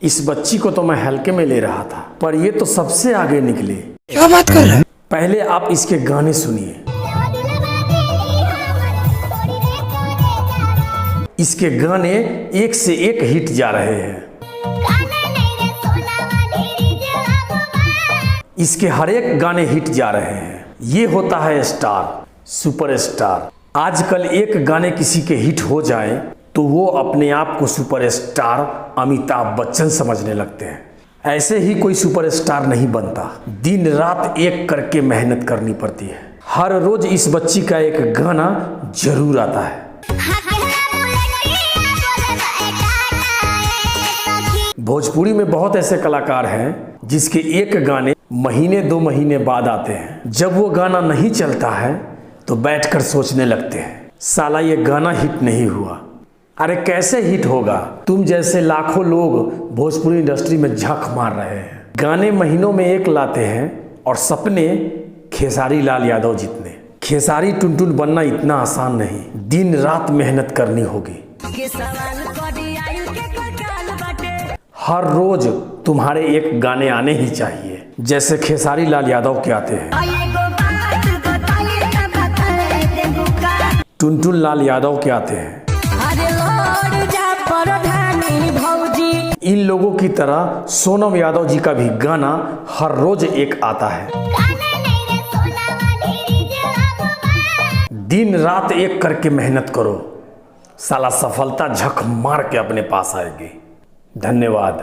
इस बच्ची को तो मैं हल्के में ले रहा था, पर ये तो सबसे आगे निकले। क्या बात कर रहे हैं? पहले आप इसके गाने सुनिए। इसके गाने एक से एक हिट जा रहे हैं। इसके हर एक गाने हिट जा रहे हैं। ये होता है स्टार, सुपरस्टार। आजकल एक गाने किसी के हिट हो जाए तो वो अपने आप को सुपरस्टार अमिताभ बच्चन समझने लगते हैं। ऐसे ही कोई सुपरस्टार नहीं बनता, दिन रात एक करके मेहनत करनी पड़ती है। हर रोज इस बच्ची का एक गाना जरूर आता है। भोजपुरी में बहुत ऐसे कलाकार हैं जिसके एक गाने महीने 2 महीने बाद आते हैं। जब वो गाना नहीं चलता है तो बैठकर सोचने लगते हैं, साला ये गाना हिट नहीं हुआ। अरे कैसे हिट होगा? तुम जैसे लाखों लोग भोजपुरी इंडस्ट्री में झक मार रहे हैं। गाने महीनों में एक लाते हैं और सपने खेसारी लाल यादव जितने। खेसारी टुनटुन बनना इतना आसान नहीं, दिन रात मेहनत करनी होगी। हर रोज तुम्हारे एक गाने आने ही चाहिए, जैसे खेसारी लाल यादव के आते हैं, टुनटुन लाल यादव के आते हैं। इन लोगों की तरह सोनम यादव जी का भी गाना हर रोज एक आता है। दिन रात एक करके मेहनत करो, साला सफलता झक मार के अपने पास आएगी। धन्यवाद।